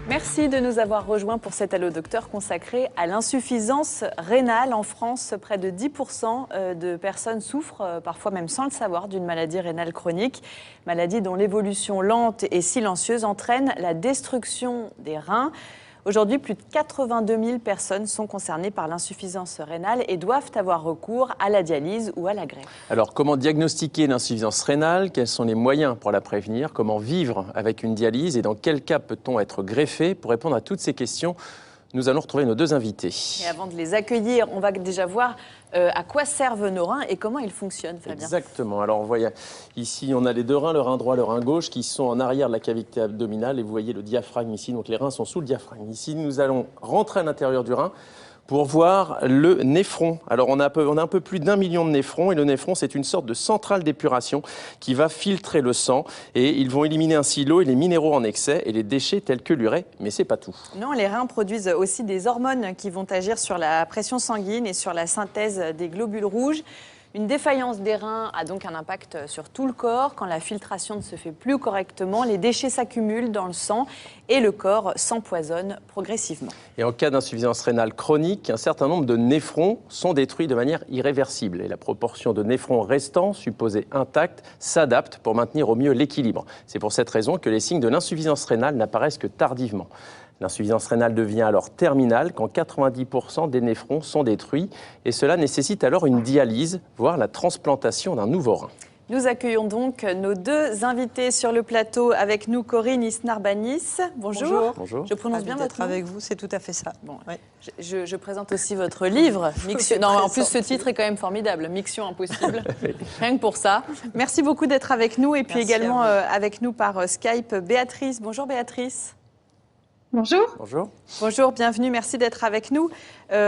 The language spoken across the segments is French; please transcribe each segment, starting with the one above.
Merci de nous avoir rejoints pour cet Allo Docteur consacré à l'insuffisance rénale. En France, près de 10% de personnes souffrent, parfois même sans le savoir, d'une maladie rénale chronique. Maladie dont l'évolution lente et silencieuse entraîne la destruction des reins. Aujourd'hui, plus de 82 000 personnes sont concernées par l'insuffisance rénale et doivent avoir recours à la dialyse ou à la greffe. Alors, comment diagnostiquer l'insuffisance rénale? Quels sont les moyens pour la prévenir? Comment vivre avec une dialyse? Et dans quel cas peut-on être greffé? Pour répondre à toutes ces questions, nous allons retrouver nos deux invités. Et avant de les accueillir, on va déjà voir à quoi servent nos reins et comment ils fonctionnent, Fabien. Exactement. Alors, vous voyez, ici, on a les deux reins, le rein droit, le rein gauche, qui sont en arrière de la cavité abdominale. Et vous voyez le diaphragme ici. Donc, les reins sont sous le diaphragme. Ici, nous allons rentrer à l'intérieur du rein pour voir le néphron. Alors, on a un peu plus d'1 million de néphrons. Et le néphron, c'est une sorte de centrale d'épuration qui va filtrer le sang. Et ils vont éliminer ainsi l'eau et les minéraux en excès et les déchets tels que l'urée. Mais c'est pas tout. Non, les reins produisent aussi des hormones qui vont agir sur la pression sanguine et sur la synthèse des globules rouges. Une défaillance des reins a donc un impact sur tout le corps. Quand la filtration ne se fait plus correctement, les déchets s'accumulent dans le sang et le corps s'empoisonne progressivement. Et en cas d'insuffisance rénale chronique, un certain nombre de néphrons sont détruits de manière irréversible. Et la proportion de néphrons restants, supposés intacts, s'adapte pour maintenir au mieux l'équilibre. C'est pour cette raison que les signes de l'insuffisance rénale n'apparaissent que tardivement. L'insuffisance rénale devient alors terminale quand 90% des néphrons sont détruits et cela nécessite alors une dialyse, voire la transplantation d'un nouveau rein. Nous accueillons donc nos deux invités sur le plateau. Avec nous, Corinne Isnarbanis. Bonjour. Bonjour. Je prononce bien votre nom? Avec vous, c'est tout à fait ça. Bon, ouais. je présente aussi votre livre. Non, en plus, ce titre est quand même formidable. Miction impossible. Rien que pour ça. Merci beaucoup d'être avec nous. Et puis également avec nous par Skype, Béatrice. Bonjour Béatrice. Bonjour. Bonjour. Bonjour, bienvenue, merci d'être avec nous.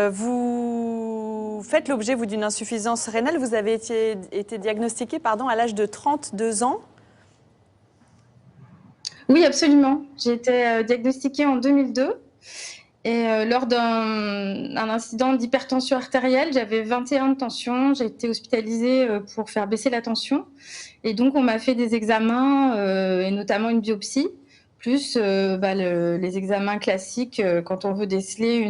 Vous faites l'objet, vous, d'une insuffisance rénale. Vous avez été diagnostiquée à l'âge de 32 ans. Oui, absolument. J'ai été diagnostiquée en 2002. Et lors d'un incident d'hypertension artérielle, j'avais 21 de tension. J'ai été hospitalisée pour faire baisser la tension. Et donc, on m'a fait des examens, et notamment une biopsie. Plus les examens classiques quand on veut déceler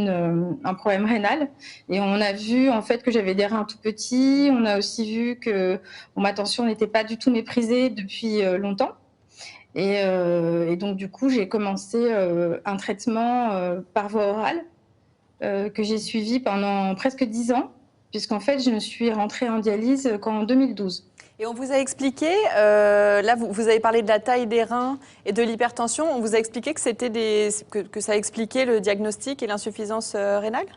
un problème rénal. Et on a vu en fait que j'avais des reins tout petits. On a aussi vu que ma tension n'était pas du tout maîtrisée depuis longtemps. Et donc du coup, j'ai commencé un traitement par voie orale que j'ai suivi pendant presque 10 ans, puisqu'en fait, je me suis rentrée en dialyse qu'en 2012. Et on vous a expliqué, là vous avez parlé de la taille des reins et de l'hypertension, on vous a expliqué que ça expliquait le diagnostic et l'insuffisance rénale?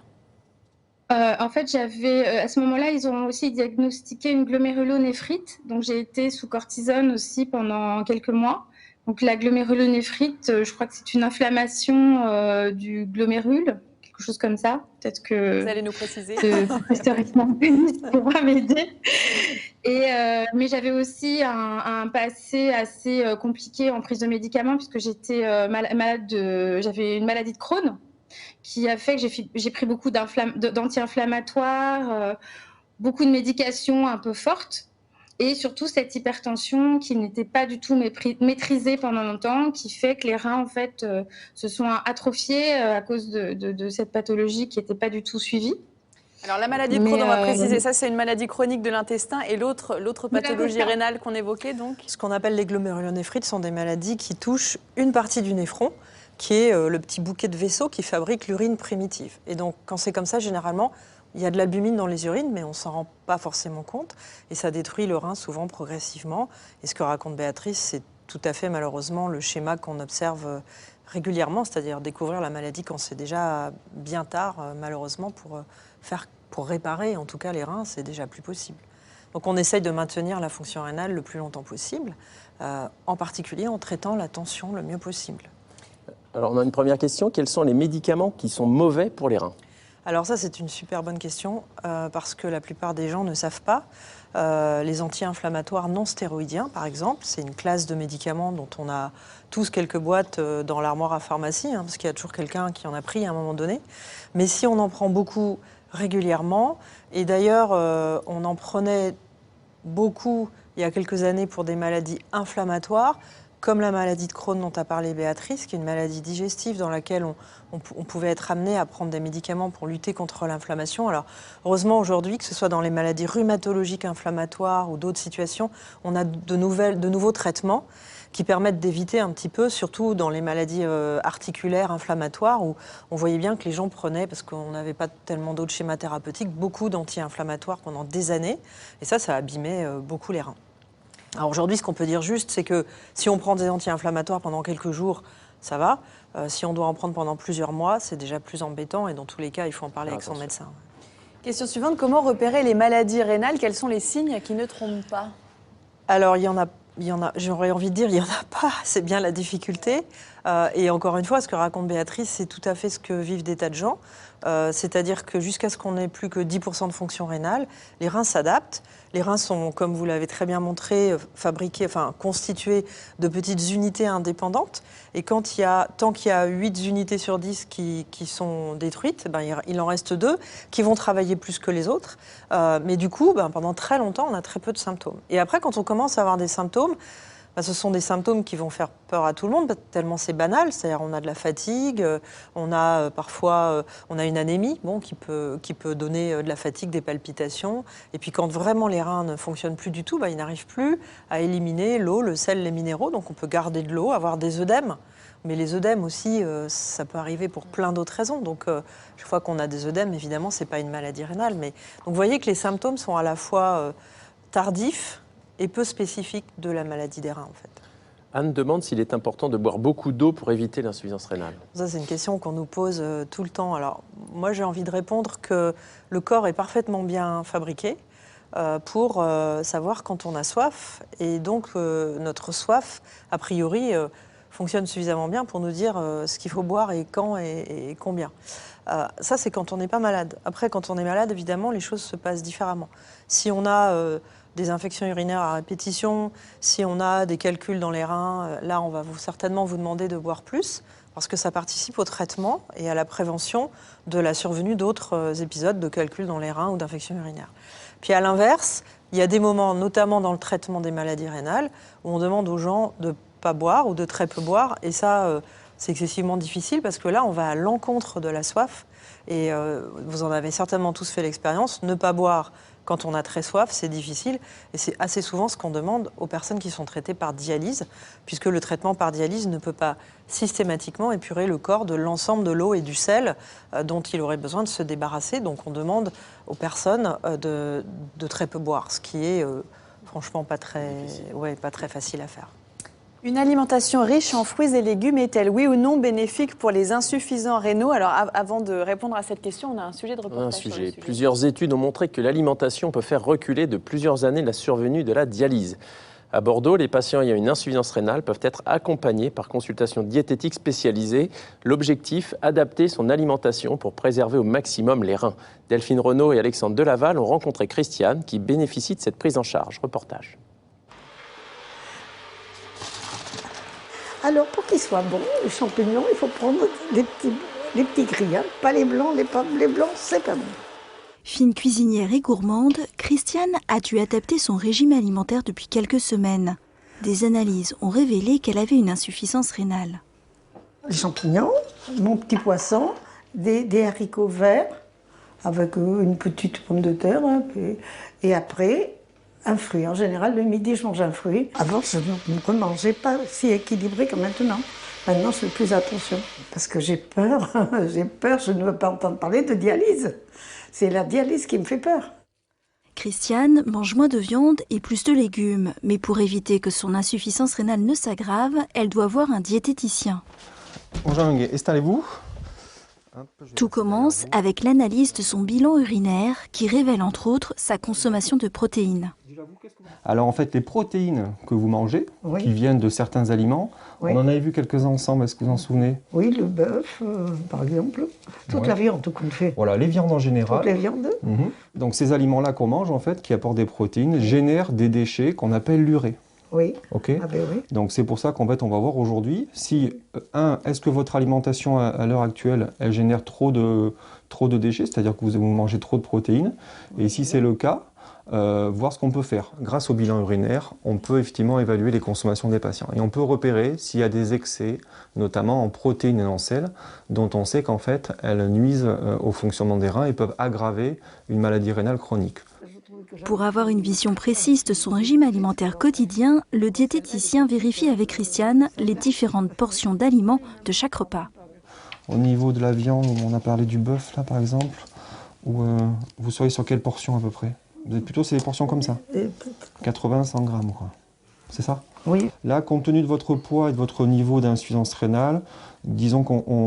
En fait, à ce moment-là, ils ont aussi diagnostiqué une glomérulonéphrite, donc j'ai été sous cortisone aussi pendant quelques mois. Donc la glomérulonéphrite, je crois que c'est une inflammation du glomérule, quelque chose comme ça. Peut-être que vous allez nous préciser. Historiquement, ça pourra m'aider. Mais j'avais aussi un passé assez compliqué en prise de médicaments puisque j'étais j'avais une maladie de Crohn qui a fait que j'ai pris beaucoup d'anti-inflammatoires, beaucoup de médications un peu fortes. Et surtout cette hypertension qui n'était pas du tout maîtrisée pendant longtemps, qui fait que les reins en fait se sont atrophiés à cause de cette pathologie qui n'était pas du tout suivie. Alors la maladie de Crohn, on va préciser, ça c'est une maladie chronique de l'intestin et l'autre pathologie rénale qu'on évoquait donc. Ce qu'on appelle les glomérulonéphrite sont des maladies qui touchent une partie du néphron, qui est le petit bouquet de vaisseaux qui fabrique l'urine primitive. Et donc quand c'est comme ça, généralement, il y a de l'albumine dans les urines, mais on ne s'en rend pas forcément compte. Et ça détruit le rein souvent progressivement. Et ce que raconte Béatrice, c'est tout à fait malheureusement le schéma qu'on observe régulièrement, c'est-à-dire découvrir la maladie quand c'est déjà bien tard, malheureusement, pour réparer en tout cas les reins, c'est déjà plus possible. Donc on essaye de maintenir la fonction rénale le plus longtemps possible, en particulier en traitant la tension le mieux possible. Alors on a une première question, quels sont les médicaments qui sont mauvais pour les reins ? Alors ça, c'est une super bonne question, parce que la plupart des gens ne savent pas. Les anti-inflammatoires non stéroïdiens, par exemple, c'est une classe de médicaments dont on a tous quelques boîtes dans l'armoire à pharmacie, parce qu'il y a toujours quelqu'un qui en a pris à un moment donné. Mais si on en prend beaucoup régulièrement, et d'ailleurs, on en prenait beaucoup il y a quelques années pour des maladies inflammatoires, comme la maladie de Crohn dont a parlé Béatrice, qui est une maladie digestive dans laquelle on pouvait être amené à prendre des médicaments pour lutter contre l'inflammation. Alors, heureusement, aujourd'hui, que ce soit dans les maladies rhumatologiques inflammatoires ou d'autres situations, on a de nouveaux traitements qui permettent d'éviter un petit peu, surtout dans les maladies articulaires inflammatoires, où on voyait bien que les gens prenaient, parce qu'on n'avait pas tellement d'autres schémas thérapeutiques, beaucoup d'anti-inflammatoires pendant des années. Et ça abîmait beaucoup les reins. Alors aujourd'hui, ce qu'on peut dire juste, c'est que si on prend des anti-inflammatoires pendant quelques jours, ça va. Si on doit en prendre pendant plusieurs mois, c'est déjà plus embêtant. Et dans tous les cas, il faut en parler avec son médecin. Question suivante, comment repérer les maladies rénales? Quels sont les signes qui ne trompent pas? Alors, il y en a, j'aurais envie de dire, il n'y en a pas. C'est bien la difficulté. Et encore une fois, ce que raconte Béatrice, c'est tout à fait ce que vivent des tas de gens. C'est-à-dire que jusqu'à ce qu'on n'ait plus que 10% de fonction rénale, les reins s'adaptent. Les reins sont, comme vous l'avez très bien montré, constitués de petites unités indépendantes. Et tant qu'il y a 8 unités sur 10 qui sont détruites, il en reste 2 qui vont travailler plus que les autres. Mais du coup, pendant très longtemps, on a très peu de symptômes. Et après, quand on commence à avoir des symptômes, ce sont des symptômes qui vont faire peur à tout le monde, tellement c'est banal. C'est-à-dire on a de la fatigue, on a parfois une anémie qui peut donner de la fatigue, des palpitations. Et puis quand vraiment les reins ne fonctionnent plus du tout, ils n'arrivent plus à éliminer l'eau, le sel, les minéraux. Donc on peut garder de l'eau, avoir des œdèmes. Mais les œdèmes aussi, ça peut arriver pour plein d'autres raisons. Donc chaque fois qu'on a des œdèmes, évidemment, ce n'est pas une maladie rénale. Donc vous voyez que les symptômes sont à la fois tardifs et peu spécifique de la maladie des reins, en fait. Anne demande s'il est important de boire beaucoup d'eau pour éviter l'insuffisance rénale. Ça, c'est une question qu'on nous pose tout le temps. Alors, moi, j'ai envie de répondre que le corps est parfaitement bien fabriqué pour savoir quand on a soif. Et donc, notre soif, a priori, fonctionne suffisamment bien pour nous dire ce qu'il faut boire et quand et combien. Ça, c'est quand on n'est pas malade. Après, quand on est malade, évidemment, les choses se passent différemment. Si on a des infections urinaires à répétition, si on a des calculs dans les reins, là, on va certainement vous demander de boire plus, parce que ça participe au traitement et à la prévention de la survenue d'autres épisodes de calculs dans les reins ou d'infections urinaires. Puis à l'inverse, il y a des moments, notamment dans le traitement des maladies rénales, où on demande aux gens de ne pas boire ou de très peu boire, et ça, c'est excessivement difficile, parce que là, on va à l'encontre de la soif, et vous en avez certainement tous fait l'expérience, ne pas boire quand on a très soif, c'est difficile. Et c'est assez souvent ce qu'on demande aux personnes qui sont traitées par dialyse, puisque le traitement par dialyse ne peut pas systématiquement épurer le corps de l'ensemble de l'eau et du sel dont il aurait besoin de se débarrasser. Donc on demande aux personnes de très peu boire, ce qui est franchement pas très facile à faire. Une alimentation riche en fruits et légumes est-elle, oui ou non, bénéfique pour les insuffisants rénaux? Alors, avant de répondre à cette question, on a un sujet de reportage. Sur le sujet. Plusieurs études ont montré que l'alimentation peut faire reculer de plusieurs années la survenue de la dialyse. À Bordeaux, les patients ayant une insuffisance rénale peuvent être accompagnés par consultation diététique spécialisée. L'objectif, adapter son alimentation pour préserver au maximum les reins. Delphine Renaud et Alexandre Delaval ont rencontré Christiane qui bénéficie de cette prise en charge. Reportage. Alors, pour qu'ils soient bons, les champignons, il faut prendre les petits gris, hein. Pas les blancs, les blancs, c'est pas bon. Fine cuisinière et gourmande, Christiane a dû adapter son régime alimentaire depuis quelques semaines. Des analyses ont révélé qu'elle avait une insuffisance rénale. Les champignons, mon petit poisson, des haricots verts, avec une petite pomme de terre, hein, et après, un fruit. En général, le midi, je mange un fruit. Avant, je ne mangeais pas si équilibré que maintenant. Maintenant, je fais plus attention. Parce que j'ai peur, je ne veux pas entendre parler de dialyse. C'est la dialyse qui me fait peur. Christiane mange moins de viande et plus de légumes. Mais pour éviter que son insuffisance rénale ne s'aggrave, elle doit voir un diététicien. Bonjour, installez-vous. Tout commence avec l'analyse de son bilan urinaire qui révèle entre autres sa consommation de protéines. Alors en fait, les protéines que vous mangez, Oui. qui viennent de certains aliments, Oui. on en avait vu quelques-uns ensemble, est-ce que vous en souvenez? Oui, le bœuf, par exemple. Toute Ouais. la viande qu'on fait. Voilà, les viandes en général. Toutes les viandes. Mhm. Donc ces aliments-là qu'on mange, en fait, qui apportent des protéines, génèrent des déchets qu'on appelle l'urée. Oui. Ok. Ah ben oui. Donc c'est pour ça qu'en fait, on va voir aujourd'hui si, est-ce que votre alimentation à l'heure actuelle, elle génère trop de déchets, c'est-à-dire que vous mangez trop de protéines. Et si c'est le cas, voir ce qu'on peut faire. Grâce au bilan urinaire, on peut effectivement évaluer les consommations des patients. Et on peut repérer s'il y a des excès, notamment en protéines et en sel, dont on sait qu'en fait, elles nuisent au fonctionnement des reins et peuvent aggraver une maladie rénale chronique. Pour avoir une vision précise de son régime alimentaire quotidien, le diététicien vérifie avec Christiane les différentes portions d'aliments de chaque repas. Au niveau de la viande, on a parlé du bœuf là par exemple, où, vous seriez sur quelle portion à peu près? Vous êtes plutôt sur des portions comme ça, 80-100 grammes quoi. C'est ça? Oui. Là, compte tenu de votre poids et de votre niveau d'insuffisance rénale, disons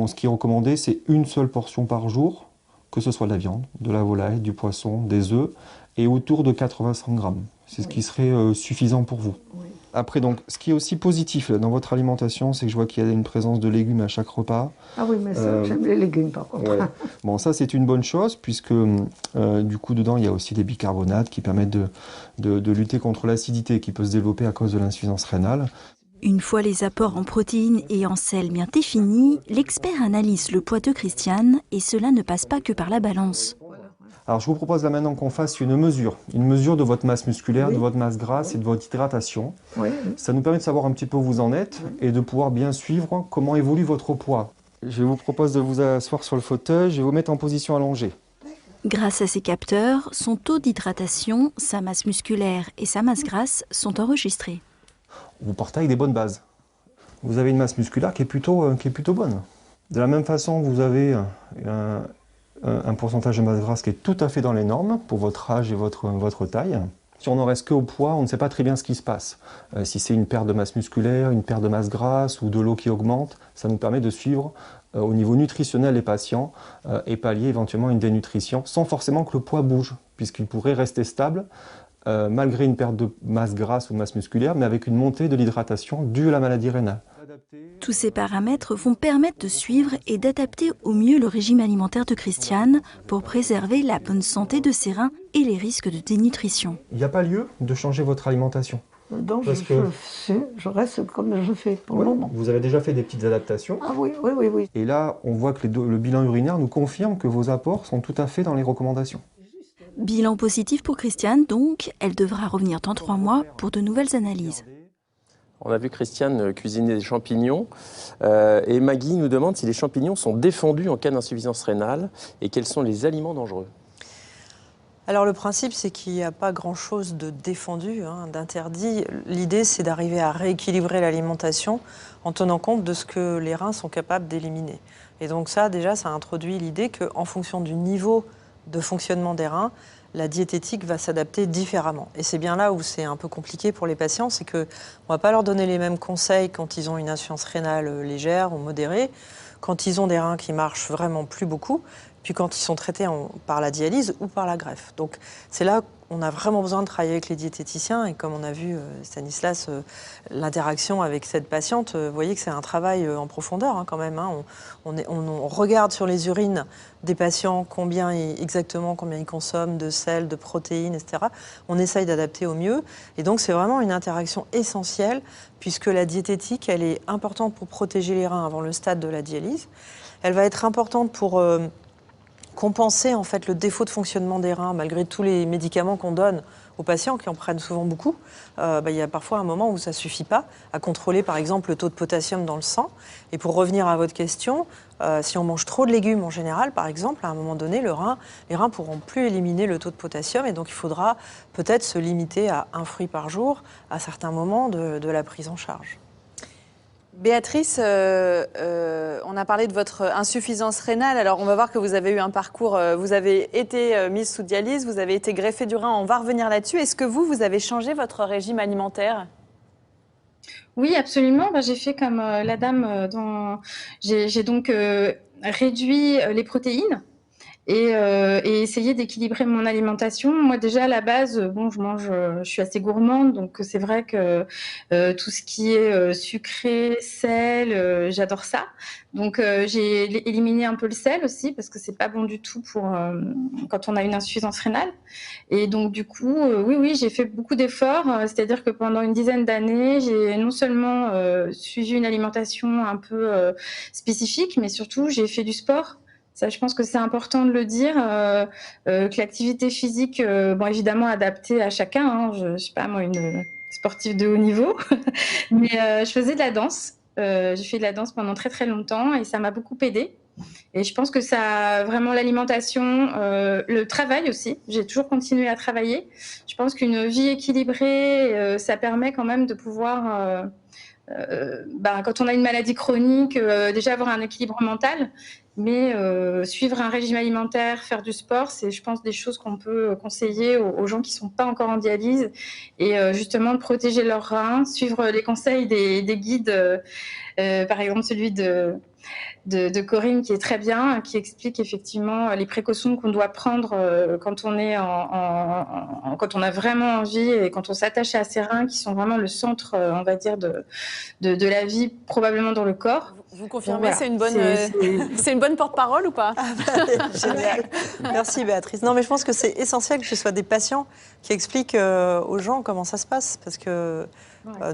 ce qui est recommandé, c'est une seule portion par jour, que ce soit de la viande, de la volaille, du poisson, des œufs, et autour de 80-100 grammes. C'est ce qui serait suffisant pour vous. Oui. Après, donc, ce qui est aussi positif dans votre alimentation, c'est que je vois qu'il y a une présence de légumes à chaque repas. Ah oui, mais ça, j'aime les légumes par contre. Ouais. Bon, ça, c'est une bonne chose, puisque du coup, dedans, il y a aussi des bicarbonates qui permettent de lutter contre l'acidité qui peut se développer à cause de l'insuffisance rénale. Une fois les apports en protéines et en sel bien définis, l'expert analyse le poids de Christiane et cela ne passe pas que par la balance. Alors, je vous propose là maintenant qu'on fasse une mesure de votre masse musculaire, Oui. de votre masse grasse et de votre hydratation. Oui. Ça nous permet de savoir un petit peu où vous en êtes et de pouvoir bien suivre comment évolue votre poids. Je vous propose de vous asseoir sur le fauteuil, je vais vous mettre en position allongée. Grâce à ces capteurs, son taux d'hydratation, sa masse musculaire et sa masse grasse sont enregistrés. Vous partez avec des bonnes bases. Vous avez une masse musculaire qui est plutôt bonne. De la même façon, vous avez un pourcentage de masse grasse qui est tout à fait dans les normes pour votre âge et votre taille. Si on n'en reste qu'au poids, on ne sait pas très bien ce qui se passe. Si c'est une perte de masse musculaire, une perte de masse grasse ou de l'eau qui augmente, ça nous permet de suivre au niveau nutritionnel les patients et pallier éventuellement une dénutrition sans forcément que le poids bouge, puisqu'il pourrait rester stable malgré une perte de masse grasse ou de masse musculaire, mais avec une montée de l'hydratation due à la maladie rénale. Tous ces paramètres vont permettre de suivre et d'adapter au mieux le régime alimentaire de Christiane pour préserver la bonne santé de ses reins et les risques de dénutrition. Il n'y a pas lieu de changer votre alimentation. Donc Parce que- je reste comme je fais pour le moment. Vous avez déjà fait des petites adaptations. Ah oui, oui, oui, oui. Et là, on voit que le bilan urinaire nous confirme que vos apports sont tout à fait dans les recommandations. Bilan positif pour Christiane, donc elle devra revenir dans 3 mois pour de nouvelles analyses. On a vu Christiane cuisiner des champignons et Maggie nous demande si les champignons sont défendus en cas d'insuffisance rénale et quels sont les aliments dangereux. Alors le principe, c'est qu'il n'y a pas grand-chose de défendu, d'interdit. L'idée, c'est d'arriver à rééquilibrer l'alimentation en tenant compte de ce que les reins sont capables d'éliminer. Et donc ça, déjà, ça introduit l'idée qu'en fonction du niveau de fonctionnement des reins, la diététique va s'adapter différemment. Et c'est bien là où c'est un peu compliqué pour les patients, c'est qu'on ne va pas leur donner les mêmes conseils quand ils ont une insuffisance rénale légère ou modérée, quand ils ont des reins qui marchent vraiment plus beaucoup, puis quand ils sont traités par la dialyse ou par la greffe. Donc c'est là qu'on a vraiment besoin de travailler avec les diététiciens. Et comme on a vu, Stanislas, l'interaction avec cette patiente, vous voyez que c'est un travail en profondeur quand même. On regarde sur les urines des patients exactement combien ils consomment de sel, de protéines, etc. On essaye d'adapter au mieux. Et donc c'est vraiment une interaction essentielle puisque la diététique, elle est importante pour protéger les reins avant le stade de la dialyse. Elle va être importante pour compenser en fait le défaut de fonctionnement des reins malgré tous les médicaments qu'on donne aux patients qui en prennent souvent beaucoup. Il y a parfois un moment où ça ne suffit pas à contrôler par exemple le taux de potassium dans le sang. Et pour revenir à votre question, si on mange trop de légumes en général, par exemple, à un moment donné, les reins ne pourront plus éliminer le taux de potassium et donc il faudra peut-être se limiter à un fruit par jour à certains moments de la prise en charge. Béatrice, on a parlé de votre insuffisance rénale. Alors, on va voir que vous avez eu un parcours, vous avez été mise sous dialyse, vous avez été greffée du rein, on va revenir là-dessus. Est-ce que vous avez changé votre régime alimentaire ? Oui, absolument. J'ai fait comme la dame. J'ai donc réduit les protéines. Et essayer d'équilibrer mon alimentation. Moi, déjà, à la base, je suis assez gourmande, donc c'est vrai que tout ce qui est sucré, sel, j'adore ça. Donc, j'ai éliminé un peu le sel aussi, parce que c'est pas bon du tout pour quand on a une insuffisance rénale. Et donc, du coup, oui, j'ai fait beaucoup d'efforts. C'est-à-dire que pendant une dizaine d'années, j'ai non seulement suivi une alimentation un peu spécifique, mais surtout, j'ai fait du sport. Ça, je pense que c'est important de le dire, que l'activité physique, évidemment adaptée à chacun. Hein, je suis pas moi une sportive de haut niveau, mais je faisais de la danse. J'ai fait de la danse pendant très très longtemps et ça m'a beaucoup aidée. Et je pense que ça, vraiment l'alimentation, le travail aussi. J'ai toujours continué à travailler. Je pense qu'une vie équilibrée, ça permet quand même de pouvoir, quand on a une maladie chronique, déjà avoir un équilibre mental. Mais suivre un régime alimentaire, faire du sport, c'est, je pense, des choses qu'on peut conseiller aux gens qui ne sont pas encore en dialyse. Et justement, de protéger leurs reins, suivre les conseils des guides, par exemple celui de Corinne, qui est très bien, qui explique effectivement les précautions qu'on doit prendre quand on est quand on a vraiment envie et quand on s'attache à ses reins, qui sont vraiment le centre, on va dire, de la vie, probablement dans le corps. Vous confirmez, voilà. C'est une bonne porte-parole ou pas? Génial. Merci Béatrice. Non, mais je pense que c'est essentiel que ce soit des patients qui expliquent aux gens comment ça se passe, parce que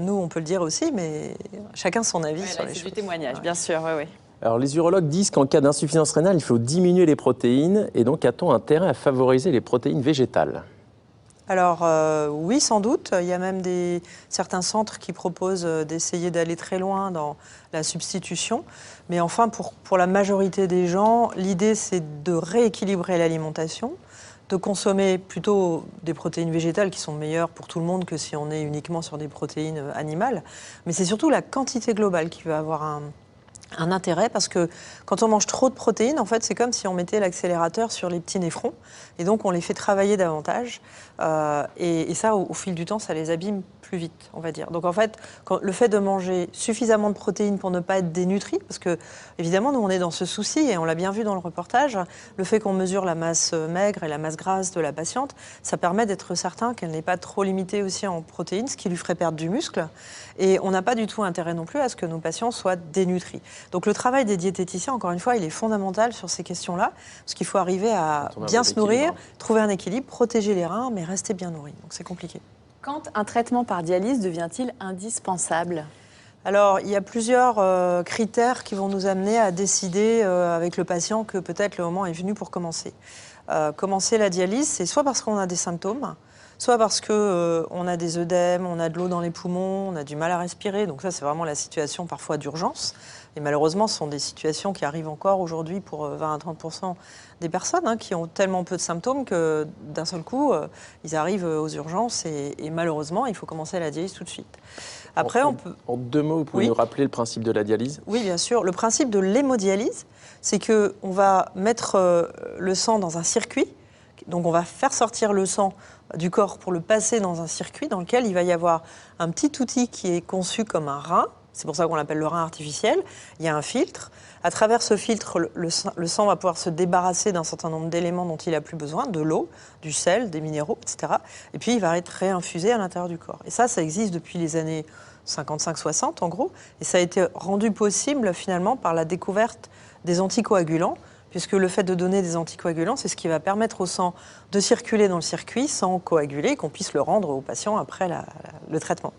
nous, on peut le dire aussi, mais chacun son avis sur les choses. C'est du témoignage, bien sûr, oui. Alors, les urologues disent qu'en cas d'insuffisance rénale, il faut diminuer les protéines. Et donc, a-t-on intérêt à favoriser les protéines végétales? Alors, oui, sans doute. Il y a même certains centres qui proposent d'essayer d'aller très loin dans la substitution. Mais enfin, pour la majorité des gens, l'idée, c'est de rééquilibrer l'alimentation, de consommer plutôt des protéines végétales qui sont meilleures pour tout le monde que si on est uniquement sur des protéines animales. Mais c'est surtout la quantité globale qui va avoir un intérêt, parce que quand on mange trop de protéines, en fait, c'est comme si on mettait l'accélérateur sur les petits néphrons, et donc on les fait travailler davantage, et ça, au fil du temps, ça les abîme plus vite, on va dire. Donc en fait, le fait de manger suffisamment de protéines pour ne pas être dénutri, parce que évidemment, nous, on est dans ce souci, et on l'a bien vu dans le reportage, le fait qu'on mesure la masse maigre et la masse grasse de la patiente, ça permet d'être certain qu'elle n'est pas trop limitée aussi en protéines, ce qui lui ferait perdre du muscle, et on n'a pas du tout intérêt non plus à ce que nos patients soient dénutris. Donc le travail des diététiciens, encore une fois, il est fondamental sur ces questions-là, parce qu'il faut arriver à bien se nourrir, trouver un équilibre, protéger les reins, mais rester bien nourri. Donc c'est compliqué. Quand un traitement par dialyse devient-il indispensable ? Alors, il y a plusieurs critères qui vont nous amener à décider avec le patient que peut-être le moment est venu pour commencer. Commencer la dialyse, c'est soit parce qu'on a des symptômes, soit parce qu'on a des œdèmes, on a de l'eau dans les poumons, on a du mal à respirer. Donc ça, c'est vraiment la situation parfois d'urgence. Et malheureusement, ce sont des situations qui arrivent encore aujourd'hui pour 20 à 30% des personnes qui ont tellement peu de symptômes que d'un seul coup, ils arrivent aux urgences et malheureusement, il faut commencer la dialyse tout de suite. Après, en 2 mots, vous pouvez nous rappeler le principe de la dialyse ? Oui, bien sûr. Le principe de l'hémodialyse, c'est qu'on va mettre le sang dans un circuit. Donc on va faire sortir le sang du corps pour le passer dans un circuit dans lequel il va y avoir un petit outil qui est conçu comme un rein. C'est pour ça qu'on l'appelle le rein artificiel. Il y a un filtre. À travers ce filtre, le sang va pouvoir se débarrasser d'un certain nombre d'éléments dont il n'a plus besoin, de l'eau, du sel, des minéraux, etc. Et puis il va être réinfusé à l'intérieur du corps. Et ça existe depuis les années 55-60 en gros. Et ça a été rendu possible finalement par la découverte des anticoagulants, puisque le fait de donner des anticoagulants, c'est ce qui va permettre au sang de circuler dans le circuit sans coaguler, qu'on puisse le rendre au patient après le traitement.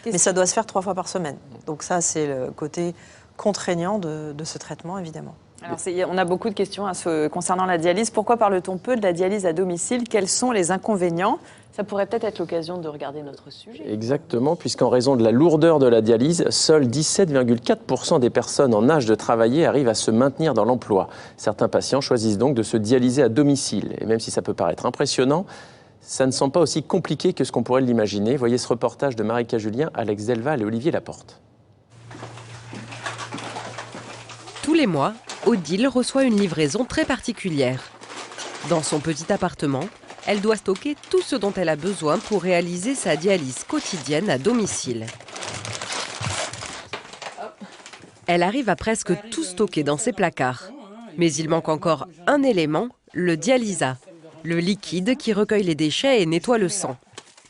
Mais ça doit se faire 3 fois par semaine. Donc ça, c'est le côté contraignant de ce traitement, évidemment. Alors, on a beaucoup de questions concernant la dialyse. Pourquoi parle-t-on peu de la dialyse à domicile ? Quels sont les inconvénients ? Ça pourrait peut-être être l'occasion de regarder notre sujet. Exactement, puisqu'en raison de la lourdeur de la dialyse, seuls 17,4% des personnes en âge de travailler arrivent à se maintenir dans l'emploi. Certains patients choisissent donc de se dialyser à domicile. Et même si ça peut paraître impressionnant, ça ne semble pas aussi compliqué que ce qu'on pourrait l'imaginer. Voyez ce reportage de Marika Julien, Alex Delval et Olivier Laporte. Tous les mois, Odile reçoit une livraison très particulière. Dans son petit appartement, elle doit stocker tout ce dont elle a besoin pour réaliser sa dialyse quotidienne à domicile. Elle arrive à presque tout stocker dans ses placards. Mais il manque encore un élément, le dialysa, le liquide qui recueille les déchets et nettoie le sang.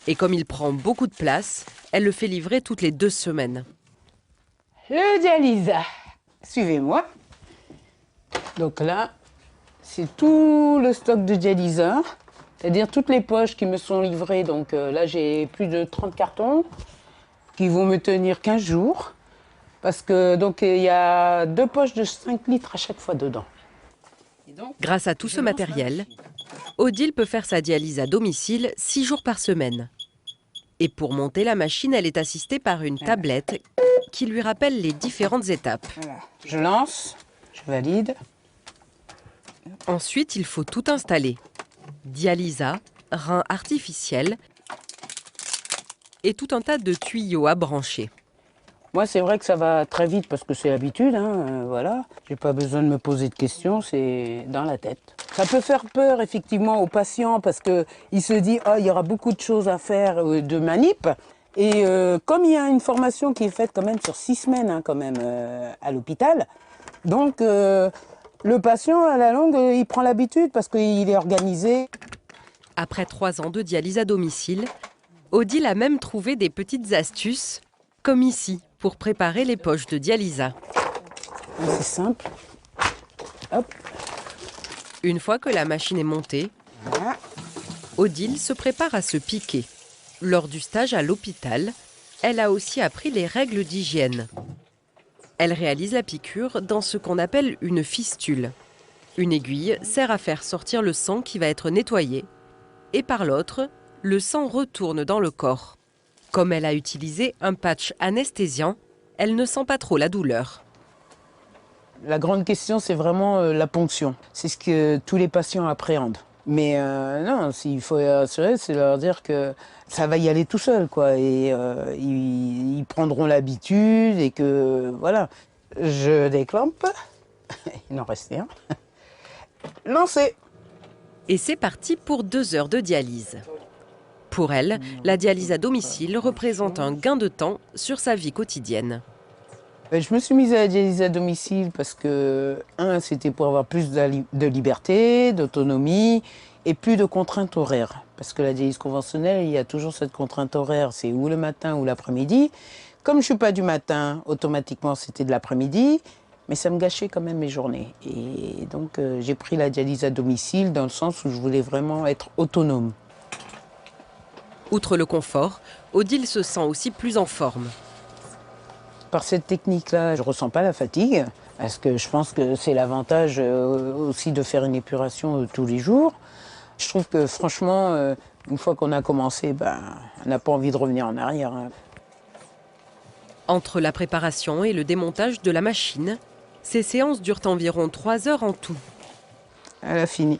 Et comme il prend beaucoup de place, elle le fait livrer toutes les 2 semaines. Le dialysa, suivez-moi. Donc là, c'est tout le stock de dialyseur, c'est-à-dire toutes les poches qui me sont livrées. Donc là, j'ai plus de 30 cartons qui vont me tenir 15 jours. Parce que donc il y a 2 poches de 5 litres à chaque fois dedans. Grâce à tout ce matériel, Odile peut faire sa dialyse à domicile 6 jours par semaine. Et pour monter la machine, elle est assistée par une tablette qui lui rappelle les différentes étapes. Voilà. Je lance, je valide. Ensuite, il faut tout installer. Dialysa, rein artificiel et tout un tas de tuyaux à brancher. Moi, c'est vrai que ça va très vite parce que c'est l'habitude, voilà. J'ai pas besoin de me poser de questions, c'est dans la tête. Ça peut faire peur, effectivement, aux patients parce qu'ils se disent « Oh, il y aura beaucoup de choses à faire de manip ». Et comme il y a une formation qui est faite quand même sur 6 semaines, quand même, à l'hôpital, donc le patient, à la longue, il prend l'habitude parce qu'il est organisé. Après 3 ans de dialyse à domicile, Odile a même trouvé des petites astuces, comme ici, pour préparer les poches de dialysa. C'est simple. Hop. Une fois que la machine est montée, Voilà. Odile se prépare à se piquer. Lors du stage à l'hôpital, elle a aussi appris les règles d'hygiène. Elle réalise la piqûre dans ce qu'on appelle une fistule. Une aiguille sert à faire sortir le sang qui va être nettoyé. Et par l'autre, le sang retourne dans le corps. Comme elle a utilisé un patch anesthésiant, elle ne sent pas trop la douleur. La grande question, c'est vraiment la ponction. C'est ce que tous les patients appréhendent. Mais non, s'il faut assurer, c'est leur dire que ça va y aller tout seul, quoi. Et ils prendront l'habitude et que, voilà. Je déclampe. Il en reste un. Lancez. Et c'est parti pour 2 heures de dialyse. Pour elle, la dialyse à domicile représente un gain de temps sur sa vie quotidienne. Je me suis mise à la dialyse à domicile parce que, c'était pour avoir plus de liberté, d'autonomie et plus de contraintes horaires. Parce que la dialyse conventionnelle, il y a toujours cette contrainte horaire, c'est ou le matin ou l'après-midi. Comme je ne suis pas du matin, automatiquement c'était de l'après-midi, mais ça me gâchait quand même mes journées. Et donc j'ai pris la dialyse à domicile dans le sens où je voulais vraiment être autonome. Outre le confort, Odile se sent aussi plus en forme. Par cette technique-là, je ne ressens pas la fatigue, parce que je pense que c'est l'avantage aussi de faire une épuration tous les jours. Je trouve que franchement, une fois qu'on a commencé, on n'a pas envie de revenir en arrière. Entre la préparation et le démontage de la machine, ces séances durent environ 3 heures en tout. Elle a fini.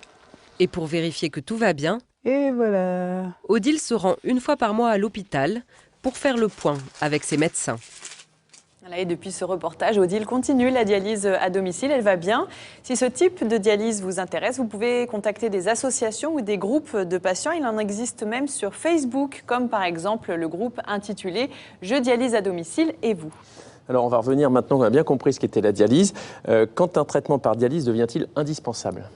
Et pour vérifier que tout va bien, et voilà. Odile se rend 1 fois par mois à l'hôpital pour faire le point avec ses médecins. Et depuis ce reportage, Odile continue la dialyse à domicile, elle va bien. Si ce type de dialyse vous intéresse, vous pouvez contacter des associations ou des groupes de patients. Il en existe même sur Facebook, comme par exemple le groupe intitulé « Je dialyse à domicile et vous ». Alors on va revenir maintenant qu'on a bien compris ce qu'était la dialyse. Quand un traitement par dialyse devient-il indispensable ?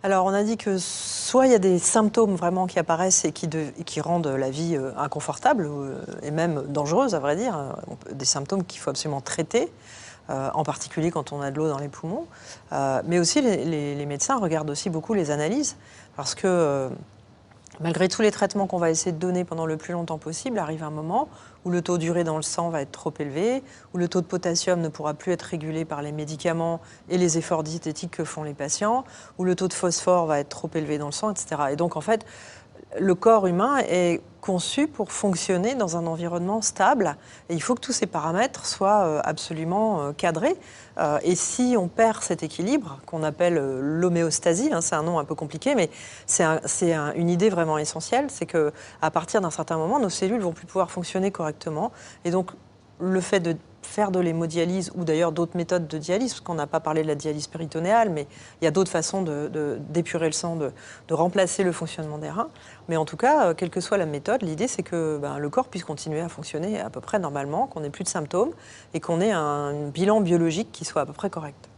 Alors, on a dit que soit il y a des symptômes vraiment qui apparaissent et qui rendent la vie inconfortable et même dangereuse, à vrai dire. Des symptômes qu'il faut absolument traiter, en particulier quand on a de l'eau dans les poumons. Mais aussi, les médecins regardent aussi beaucoup les analyses parce que malgré tous les traitements qu'on va essayer de donner pendant le plus longtemps possible, arrive un moment où le taux d'urée dans le sang va être trop élevé, où le taux de potassium ne pourra plus être régulé par les médicaments et les efforts diététiques que font les patients, où le taux de phosphore va être trop élevé dans le sang, etc. Et donc, en fait, le corps humain est conçu pour fonctionner dans un environnement stable. Et il faut que tous ces paramètres soient absolument cadrés. Et si on perd cet équilibre, qu'on appelle l'homéostasie, c'est un nom un peu compliqué, mais c'est une idée vraiment essentielle, c'est qu'à partir d'un certain moment, nos cellules ne vont plus pouvoir fonctionner correctement. Et donc, le fait de faire de l'hémodialyse ou d'ailleurs d'autres méthodes de dialyse, parce qu'on n'a pas parlé de la dialyse péritonéale, mais il y a d'autres façons d'épurer le sang, de remplacer le fonctionnement des reins. Mais en tout cas, quelle que soit la méthode, l'idée c'est que le corps puisse continuer à fonctionner à peu près normalement, qu'on n'ait plus de symptômes et qu'on ait un bilan biologique qui soit à peu près correct.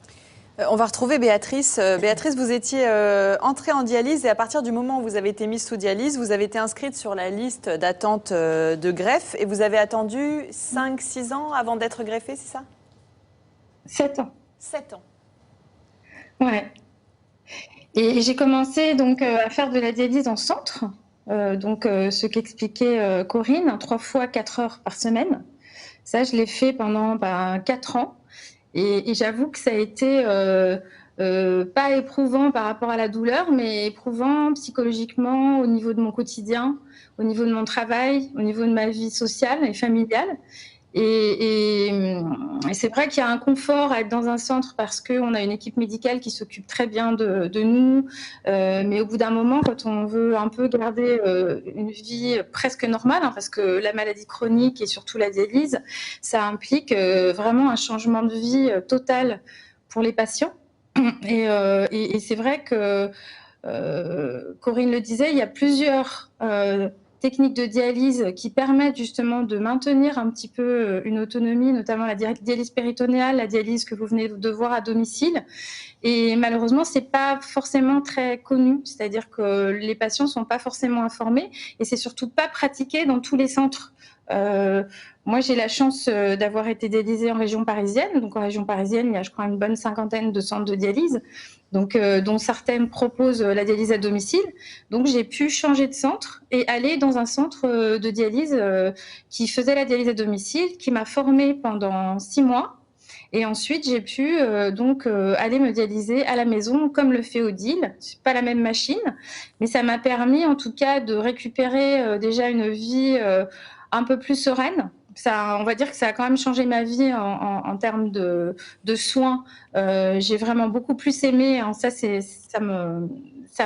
On va retrouver Béatrice. Béatrice, vous étiez entrée en dialyse et à partir du moment où vous avez été mise sous dialyse, vous avez été inscrite sur la liste d'attente de greffe et vous avez attendu 5-6 ans avant d'être greffée, c'est ça? 7 ans. 7 ans. Ouais. Et j'ai commencé donc à faire de la dialyse en centre, ce qu'expliquait Corinne, 3 fois 4 heures par semaine. Ça, je l'ai fait pendant 4 ans. Et j'avoue que ça a été pas éprouvant par rapport à la douleur, mais éprouvant psychologiquement au niveau de mon quotidien, au niveau de mon travail, au niveau de ma vie sociale et familiale. Et c'est vrai qu'il y a un confort à être dans un centre parce qu'on a une équipe médicale qui s'occupe très bien de nous. Mais au bout d'un moment, quand on veut un peu garder une vie presque normale, parce que la maladie chronique et surtout la dialyse, ça implique vraiment un changement de vie total pour les patients. Et c'est vrai que Corinne le disait, il y a plusieurs techniques de dialyse qui permettent justement de maintenir un petit peu une autonomie, notamment la dialyse péritonéale, la dialyse que vous venez de voir à domicile. Et malheureusement, c'est pas forcément très connu, c'est-à-dire que les patients sont pas forcément informés et c'est surtout pas pratiqué dans tous les centres. Moi, j'ai la chance d'avoir été dialysée en région parisienne. Donc, en région parisienne, il y a, je crois, une bonne 50aine de centres de dialyse, donc, dont certaines proposent la dialyse à domicile. Donc, j'ai pu changer de centre et aller dans un centre de dialyse qui faisait la dialyse à domicile, qui m'a formée pendant 6 mois. Et ensuite, j'ai pu aller me dialyser à la maison, comme le fait Odile. C'est pas la même machine, mais ça m'a permis, en tout cas, de récupérer déjà une vie un peu plus sereine. Ça, on va dire que ça a quand même changé ma vie en termes de soins. J'ai vraiment beaucoup plus aimé. Ça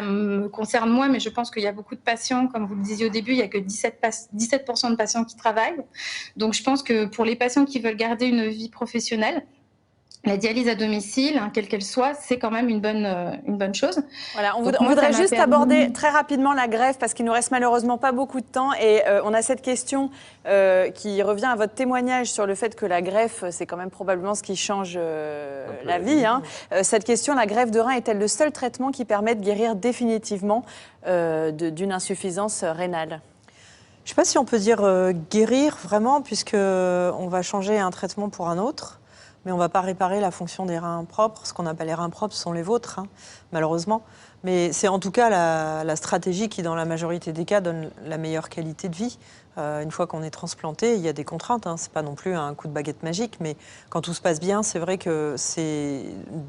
me concerne moi, mais je pense qu'il y a beaucoup de patients, comme vous le disiez au début, il n'y a que 17% de patients qui travaillent. Donc je pense que pour les patients qui veulent garder une vie professionnelle, la dialyse à domicile, quelle qu'elle soit, c'est quand même une bonne chose. Voilà, on voudrait juste aborder très rapidement la greffe parce qu'il nous reste malheureusement pas beaucoup de temps et on a cette question qui revient à votre témoignage sur le fait que la greffe, c'est quand même probablement ce qui change la vie. Cette question, la greffe de rein est-elle le seul traitement qui permet de guérir définitivement d'une insuffisance rénale ? Je ne sais pas si on peut dire guérir vraiment, puisqu'on va changer un traitement pour un autre. Mais on ne va pas réparer la fonction des reins propres. Ce qu'on appelle les reins propres sont les vôtres, malheureusement. Mais c'est en tout cas la stratégie qui, dans la majorité des cas, donne la meilleure qualité de vie. Une fois qu'on est transplanté, il y a des contraintes. Ce n'est pas non plus un coup de baguette magique. Mais quand tout se passe bien, c'est vrai que c'est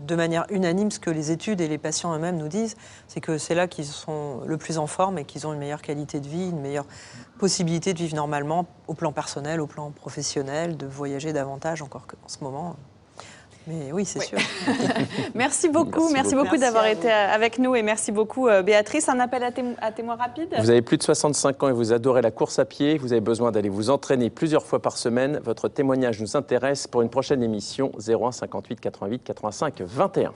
de manière unanime ce que les études et les patients eux-mêmes nous disent. C'est que c'est là qu'ils sont le plus en forme et qu'ils ont une meilleure qualité de vie, une meilleure possibilité de vivre normalement au plan personnel, au plan professionnel, de voyager davantage encore qu'en ce moment. Mais oui, c'est sûr. Merci beaucoup d'avoir été avec nous et merci beaucoup Béatrice. Un appel à témoins rapide. Vous avez plus de 65 ans et vous adorez la course à pied. Vous avez besoin d'aller vous entraîner plusieurs fois par semaine. Votre témoignage nous intéresse pour une prochaine émission 01 58 88 85 21.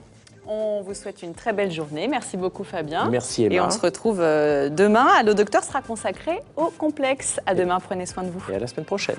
On vous souhaite une très belle journée. Merci beaucoup Fabien. Merci Emma. Et on se retrouve demain. Allo Docteur sera consacré au complexe. À demain, prenez soin de vous. Et à la semaine prochaine.